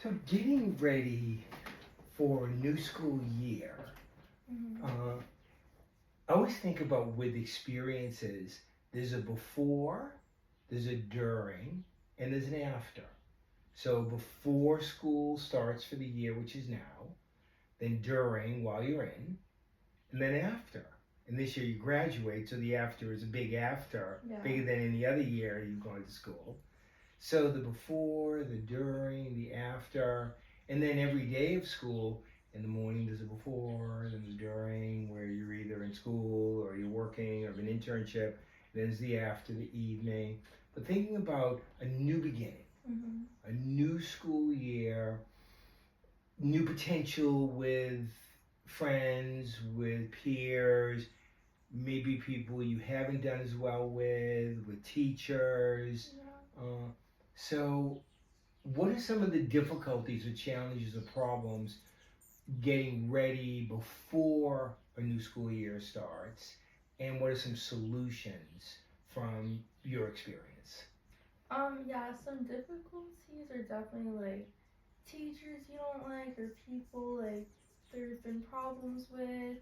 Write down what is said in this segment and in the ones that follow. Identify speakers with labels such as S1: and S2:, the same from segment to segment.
S1: So getting ready for a new school year,
S2: Mhm.
S1: uh, I always think about with experiences, there's a before, there's a during, and there's an after. So before school starts for the year, which is now, then during while you're in, and then after. And this year you graduate, so the after is a big after,
S2: Yeah.
S1: bigger than any other year you've gone to school. So the before, the during, the after, and then every day of school, in the morning there's a before, then the during, where you're either in school or you're working or have an internship, then there's the after, the evening. But thinking about a new beginning,
S2: Mhm.
S1: a new school year, new potential with friends, with peers, maybe people you haven't done as well with teachers.
S2: Yeah.
S1: Uh, so, what are some of the difficulties or challenges or problems getting ready before a new school year starts? And what are some solutions from your experience?
S2: Yeah, some difficulties are definitely like teachers you don't like or people like there's been problems with,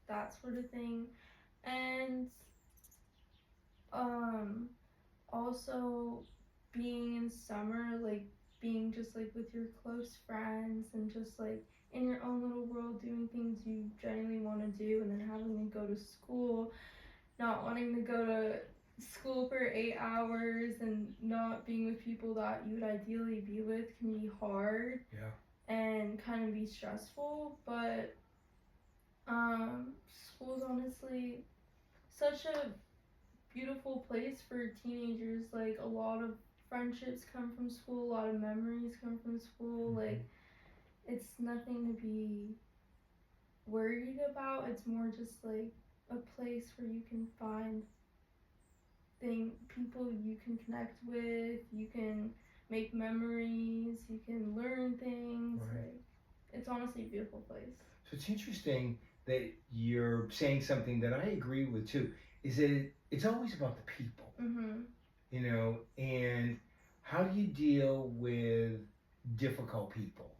S2: that sort of thing. And um also being in summer, like being just like with your close friends and just like in your own little world doing things you genuinely want to do, and then having to go to school, not wanting to go to school for 8 hours and not being with people that you would ideally be with can be hard
S1: Yeah.
S2: and kind of be stressful. But school's honestly such a beautiful place for teenagers. Like a lot of friendships come from school, a lot of memories come from school.
S1: Mm-hmm.
S2: Like it's nothing to be worried about. It's more just like a place where you can find people you can connect with, you can make memories, you can learn things.
S1: Right.
S2: Like it's honestly a beautiful place.
S1: So it's interesting that you're saying something that I agree with too. Is that it's always about the people,
S2: Mhm.
S1: and how do you deal with difficult people?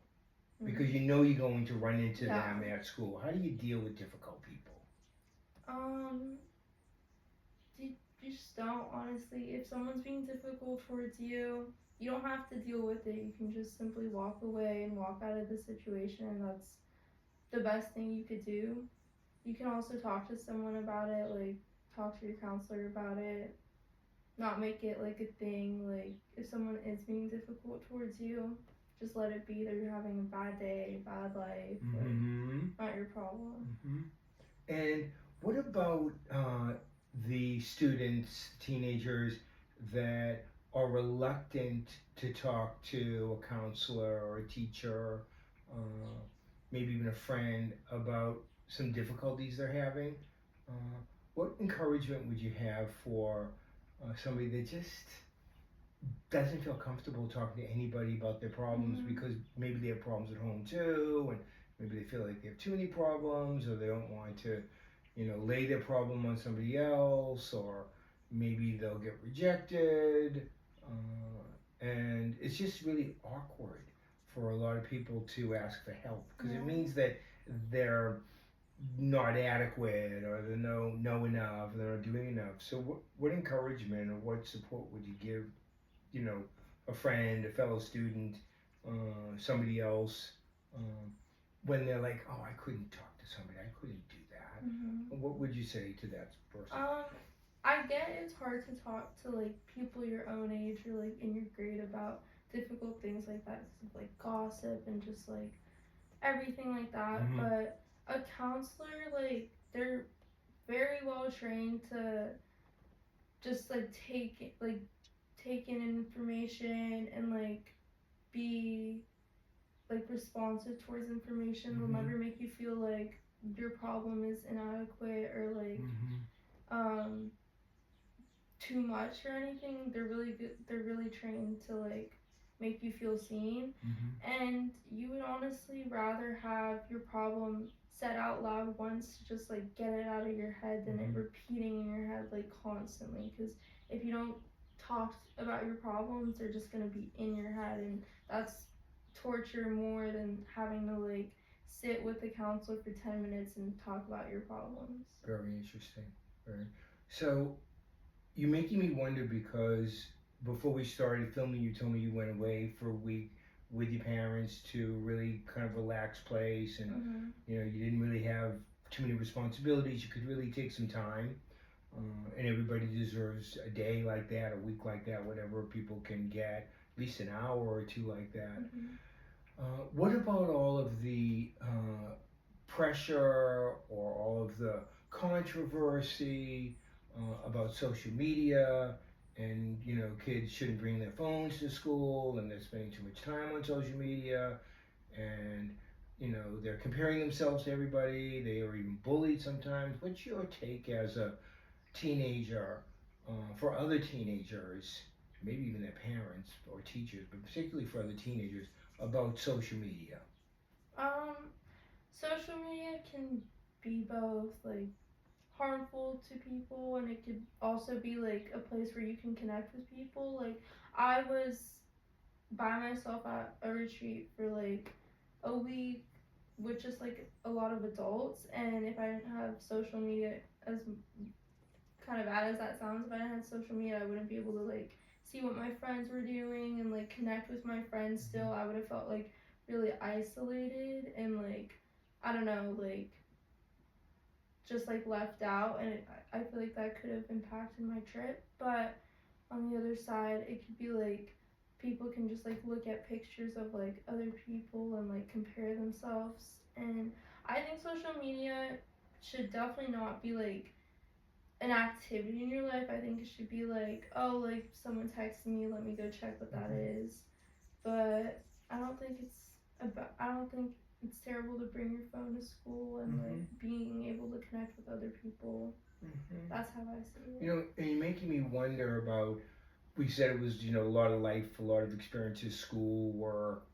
S1: Because
S2: Mhm.
S1: you know you're going to run into
S2: Yeah.
S1: them at school. How do you deal with difficult people?
S2: Um you just don't, honestly. If someone's being difficult towards you, you don't have to deal with it. You can just simply walk away and walk out of the situation, and that's the best thing you could do. You can also talk to someone about it, like talk to your counselor about it. Not make it like a thing. Like if someone is being difficult towards you, just let it be. They're having a bad day, bad life. Like
S1: Mm-hmm.
S2: not your problem.
S1: Mm-hmm. And what about the students, teenagers that are reluctant to talk to a counselor or a teacher, uh, maybe even a friend about some difficulties they're having? Uh, what encouragement would you have for somebody that just doesn't feel comfortable talking to anybody about their problems
S2: Mhm.
S1: because maybe they have problems at home too, and maybe they feel like they have too many problems, or they don't want to, lay their problem on somebody else, or maybe they'll get rejected, and it's just really awkward for a lot of people to ask for help because
S2: Yeah.
S1: it means that they're not adequate or they know enough, they're not doing enough. So what encouragement or what support would you give, you know, a friend, a fellow student, somebody else, um, when they're like, oh, I couldn't talk to somebody, I couldn't do
S2: Mhm.
S1: that. What would you say to that person?
S2: Um, I get it's hard to talk to like people your own age or like in your grade about difficult things like that because of like gossip and just like everything like that.
S1: Mm-hmm.
S2: But a counselor, like they're very well trained to just like take in information and like be like responsive towards information. They'll
S1: Mm-hmm.
S2: never make you feel like your problem is inadequate or like
S1: Mm-hmm.
S2: um too much or anything. They're really good. They're really trained to like make you feel seen.
S1: Mm-hmm.
S2: And you would honestly rather have your problem said out loud once to just like get it out of your head than it
S1: Mm-hmm.
S2: repeating in your head like constantly. Because if you don't talk about your problems, they're just gonna be in your head, and that's torture more than having to like sit with the counselor for 10 minutes and talk about your problems.
S1: Very interesting. Very. So you're making me wonder because before we started filming, you told me you went away for a week with your parents to really kind of relax place, and
S2: Mm-hmm.
S1: you didn't really have too many responsibilities. You could really take some time, and everybody deserves a day like that, a week like that, whatever people can get, at least an hour or two like that.
S2: Mm-hmm.
S1: What about all of the pressure or all of the controversy about social media? And kids shouldn't bring their phones to school, and they're spending too much time on social media, and they're comparing themselves to everybody. They are even bullied sometimes. What's your take as a teenager, for other teenagers, maybe even their parents or teachers, but particularly for other teenagers, about social media?
S2: Um, Social media can be both like harmful to people, and it could also be like a place where you can connect with people. Like I was by myself at a retreat for like a week with just like a lot of adults, and if I didn't have social media, as kind of bad as that sounds, if I didn't have social media, I wouldn't be able to like see what my friends were doing and like connect with my friends still. I would have felt like really isolated and like I don't know, like just like left out, and I feel like that could have impacted my trip. But on the other side, it could be like people can just like look at pictures of like other people and like compare themselves. And I think social media should definitely not be like an activity in your life. I think it should be like, oh, like someone texted me, let me go check what that
S1: Mm-hmm.
S2: is. But I don't think I don't think it's terrible to bring your phone to school and like
S1: Mm-hmm.
S2: being able to connect with other people.
S1: Mm-hmm.
S2: That's how I see it.
S1: And you're making me wonder about. We said it was a lot of life, a lot of experiences, school, work,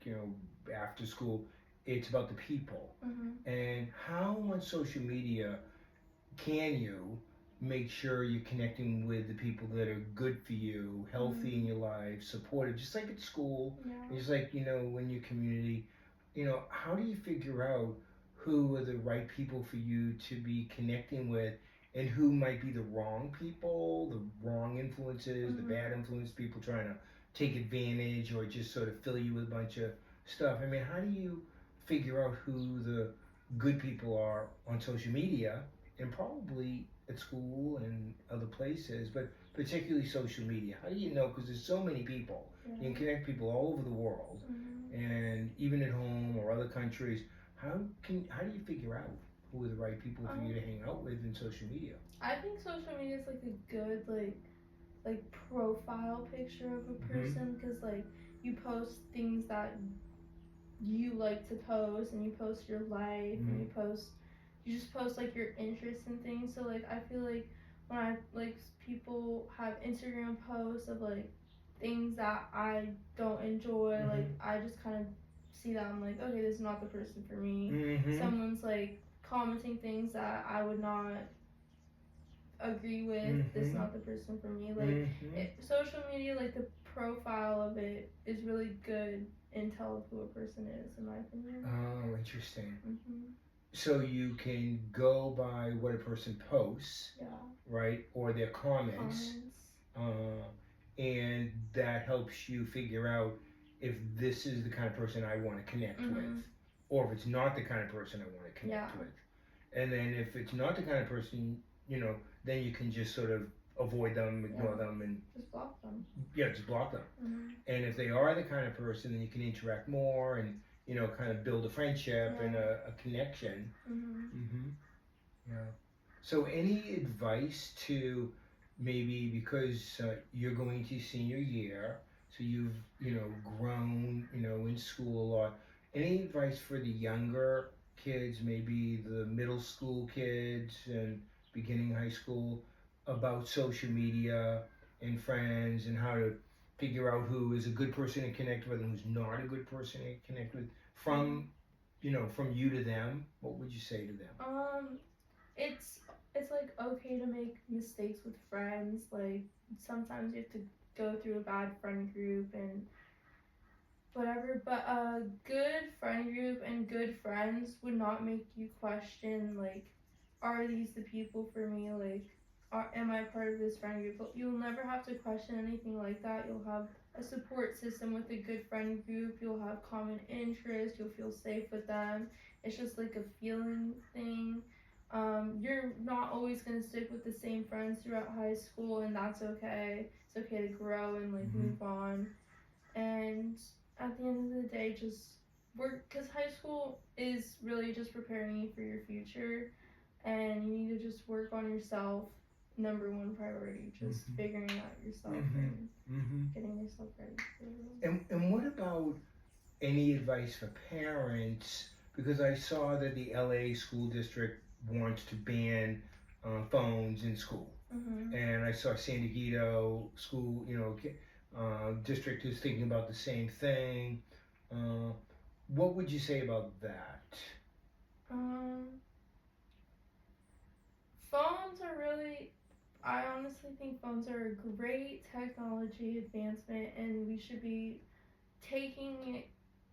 S1: after school. It's about the people,
S2: Mhm.
S1: and how on social media can you make sure you're connecting with the people that are good for you, healthy in
S2: Mhm.
S1: your life, supportive, just like at school,
S2: Yeah.
S1: just like in your community. How do you figure out who are the right people for you to be connecting with, and who might be the wrong people, the wrong influences, the
S2: Mhm.
S1: bad influence, people trying to take advantage or just sort of fill you with a bunch of stuff? I mean, how do you figure out who the good people are on social media, and probably at school and other places, but particularly social media? How do you know? Because there's so many people.
S2: Yeah.
S1: You can connect people all over the world,
S2: Mhm.
S1: and even at home or other countries. How do you figure out who are the right people for you
S2: Um,
S1: to hang out with in social media?
S2: I think social media is like a good like profile picture of a
S1: Mm-hmm.
S2: person because like you post things that you like to post, and you post your life, and
S1: Mm-hmm.
S2: you just post like your interests and things. So like I feel like when I like people have Instagram posts of like things that I don't enjoy,
S1: Mm-hmm.
S2: like I just kind of see that I'm like, okay, this is not the person for me.
S1: Mm-hmm.
S2: Someone's like commenting things that I would not agree with, this is
S1: Mm-hmm.
S2: not the person for me. Like
S1: Mm-hmm.
S2: social media, like the profile of it is really good intel of who a person is, in my opinion.
S1: Oh, interesting.
S2: Mhm.
S1: So you can go by what a person posts,
S2: Yeah.
S1: right, or their comments,
S2: Comments.
S1: uh, and that helps you figure out if this is the kind of person I want to connect with,
S2: Mhm.
S1: or if it's not the kind of person I want to
S2: Yeah.
S1: connect with. And then if it's not the kind of person, then you can just sort of avoid them, ignore
S2: Yeah.
S1: them, and
S2: Just block them.
S1: yeah, just block them.
S2: Mhm.
S1: And if they are the kind of person, then you can interact more and kind of build a friendship and
S2: Yeah.
S1: a connection.
S2: Mhm.
S1: Mm-hmm. Yeah. So, any advice to maybe because you're going to senior year, so you've grown in school a lot. Any advice for the younger kids, maybe the middle school kids and beginning high school, about social media and friends and how to figure out who is a good person to connect with and who's not a good person to connect with
S2: Mhm.
S1: from you to them? What would you say to them?
S2: Um, it's it's like okay to make mistakes with friends. Like sometimes you have to go through a bad friend group, and whatever. But a good friend group and good friends would not make you question, like, are these the people for me? Like, am I part of this friend group? But you'll never have to question anything like that. You'll have a support system with a good friend group. You'll have common interests. You'll feel safe with them. It's just like a feeling thing. You're not always gonna stick with the same friends throughout high school, and that's okay. It's okay to grow and like
S1: Mm-hmm.
S2: move on. And at the end of the day, just work, because high school is really just preparing you for your future, and you need to just work on yourself. Number one priority, just
S1: Mm-hmm.
S2: figuring out yourself
S1: Mm-hmm.
S2: and
S1: Mm-hmm.
S2: getting yourself ready for the world.
S1: And what about any advice for parents? Because I saw that the LA school district wants to ban phones in school,
S2: Mm-hmm.
S1: and I saw San Diego school, district is thinking about the same thing. Uh, what would you say about that?
S2: um Phones are really, I honestly think phones are a great technology advancement, and we should be taking it,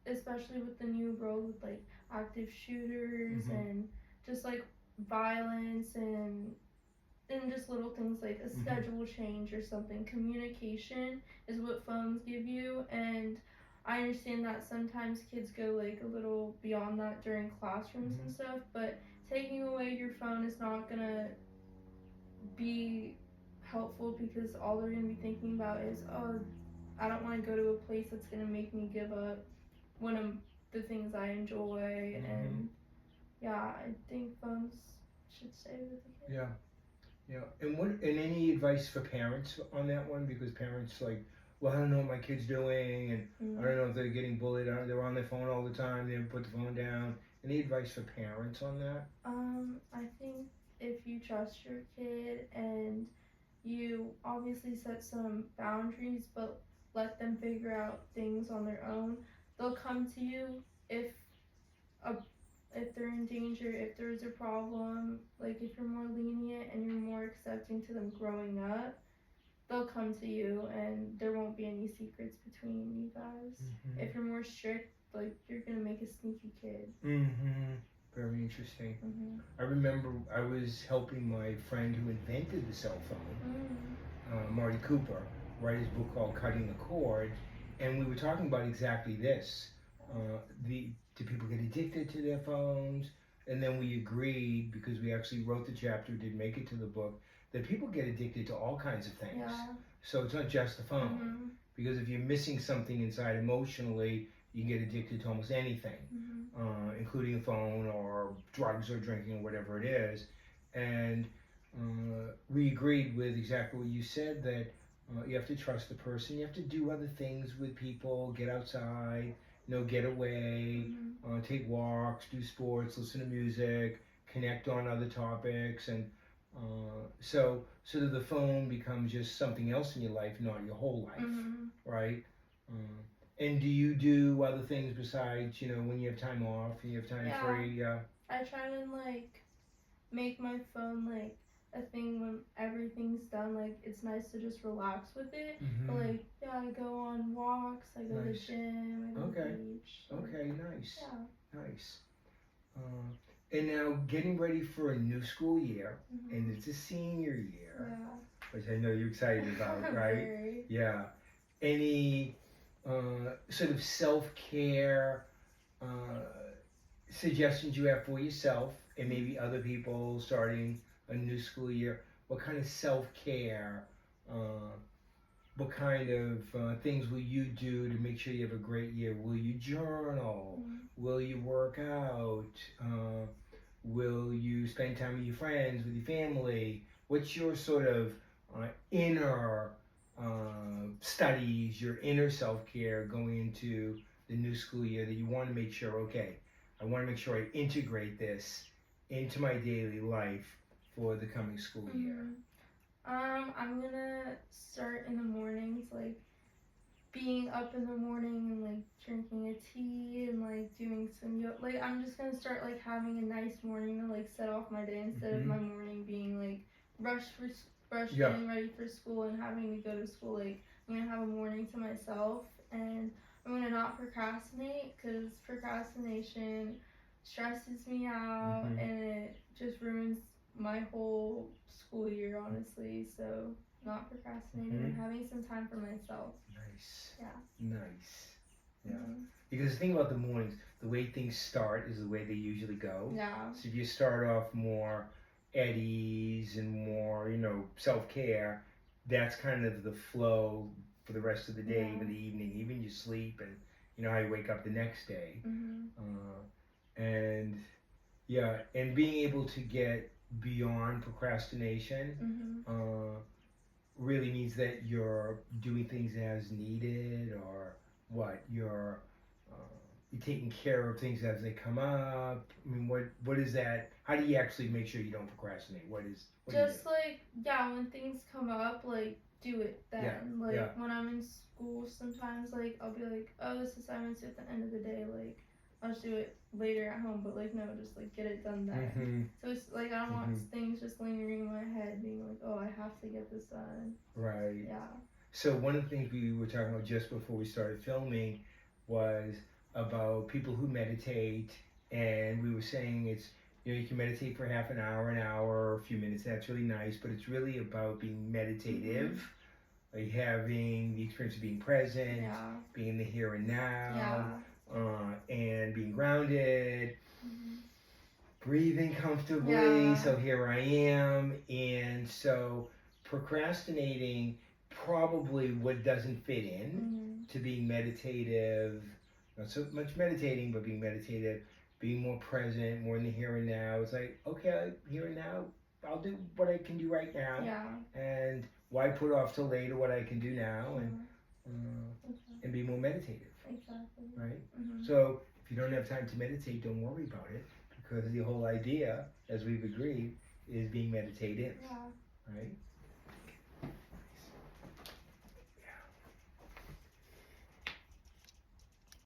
S2: especially with the new world with like active shooters
S1: Mm-hmm.
S2: and just like violence and just little things like a
S1: Mm-hmm.
S2: schedule change or something. Communication is what phones give you, and I understand that sometimes kids go like a little beyond that during classrooms
S1: Mm-hmm.
S2: and stuff, but taking away your phone is not gonna be helpful, because all they're gonna be thinking about is, oh, I don't want to go to a place that's gonna make me give up one of the things I enjoy.
S1: Mm-hmm.
S2: And yeah, I think phones should stay with the kids.
S1: Yeah. Yeah, and any advice for parents on that one? Because parents like, well, I don't know what my kid's doing, and I
S2: Mm.
S1: don't know if they're getting bullied. They're on their phone all the time. They never put the phone down. Any advice for parents on that?
S2: I think if you trust your kid and you obviously set some boundaries, but let them figure out things on their own, they'll come to you if a if they're in danger, if there's a problem. Like if you're more lenient and you're more accepting to them growing up, they'll come to you and there won't be any secrets between you guys.
S1: Mm-hmm.
S2: If you're more strict, like you're gonna make a sneaky kid.
S1: Mm-hmm. Very interesting.
S2: Mm-hmm.
S1: I remember I was helping my friend who invented the cell phone,
S2: Mm.
S1: Marty Cooper, write his book called Cutting the Cord, and we were talking about exactly this. The do people get addicted to their phones? And then we agreed, because we actually wrote the chapter, did make it to the book, that people get addicted to all kinds of things.
S2: Yeah.
S1: So it's not just the phone,
S2: Mm-hmm.
S1: because if you're missing something inside emotionally, you can get addicted to almost anything,
S2: Mm-hmm.
S1: including a phone or drugs or drinking or whatever it is. And we agreed with exactly what you said, that you have to trust the person. You have to do other things with people, get outside, get away,
S2: Mm-hmm.
S1: take walks, do sports, listen to music, connect on other topics, and so that the phone becomes just something else in your life, not your whole life,
S2: Mm-hmm.
S1: right? And do you do other things besides, when you have time off and you have time
S2: Yeah.
S1: free?
S2: I try to like make my phone like a thing when everything's done. Like it's nice to just relax with it. But
S1: Mm-hmm.
S2: like yeah, I go on walks, I go to the
S1: Nice.
S2: gym, I go to the
S1: Okay.
S2: beach.
S1: Okay. Nice.
S2: Yeah.
S1: Nice. And now getting ready for a new school year, and
S2: Mm-hmm.
S1: it's a senior year,
S2: Yeah.
S1: which I know you're excited about, right?
S2: Very.
S1: Yeah. Any sort of self care uh, suggestions you have for yourself and maybe other people starting a new school year? What kind of self care? Uh, what kind of things will you do to make sure you have a great year? Will you journal?
S2: Mm-hmm.
S1: Will you work out? Will you spend time with your friends, with your family? What's your sort of inner studies, your inner self care going into the new school year that you want to make sure, okay, I want to make sure I integrate this into my daily life for the coming school year?
S2: Mm-hmm. I'm gonna start in the mornings, like being up in the morning and like drinking a tea and like doing some yoga. Like I'm just gonna start like having a nice morning to like set off my day, instead of
S1: Mm-hmm.
S2: my morning being like rushed
S1: Yeah.
S2: getting ready for school and having to go to school. Like I'm gonna have a morning to myself, and I'm gonna not procrastinate because procrastination stresses me out
S1: Mm-hmm.
S2: and it just ruins my whole school year, honestly. So, not procrastinating
S1: Mm-hmm.
S2: and having some time for myself.
S1: Nice.
S2: Yeah.
S1: Nice. Yeah.
S2: Hmm.
S1: Because the thing about the mornings, the way things start is the way they usually go.
S2: Yeah.
S1: So if you start off more at ease and more, self care, that's kind of the flow for the rest of the day,
S2: Yeah.
S1: even the evening, even your sleep, and how you wake up the next day.
S2: Hmm.
S1: And yeah, and being able to get beyond procrastination
S2: Hmm.
S1: uh, really means that you're doing things as needed, or what uh, you're taking care of things as they come up. I mean, what is that? How do you actually make sure you don't procrastinate? What do you do?
S2: Just like, yeah, when things come up, like, do it
S1: Yeah,
S2: then.
S1: yeah.
S2: Like, when I'm in school, sometimes, like, I'll be like, oh, this assignment's at the end of the day. Like, I'll just do it later at home. But, like, no, just, like, get it done then.
S1: Mm-hmm.
S2: So it's like, I don't want
S1: Mm-hmm.
S2: things just lingering in my head, being like, oh, I have to get this done.
S1: Right.
S2: Yeah.
S1: So one of the things we were talking about just before we started filming was about people who meditate, and we were saying it's you can meditate for half an hour, or a few minutes. That's really nice, but it's really about being meditative, like having the experience of being present,
S2: Yeah.
S1: being in the here and now,
S2: Yeah.
S1: and being grounded,
S2: Hmm.
S1: breathing comfortably.
S2: Yeah.
S1: So here I am, and so procrastinating probably what doesn't fit in
S2: Hmm.
S1: to being meditative. Not so much meditating, but being meditative, being more present, more in the here and now. It's like, okay, here and now, I'll do what I can do right now,
S2: Yeah.
S1: and why put off till later what I can do now, and
S2: Exactly.
S1: and be more meditative,
S2: Exactly.
S1: right?
S2: Hmm.
S1: So if you don't have time to meditate, don't worry about it, because the whole idea, as we've agreed, is being meditative,
S2: Yeah.
S1: right?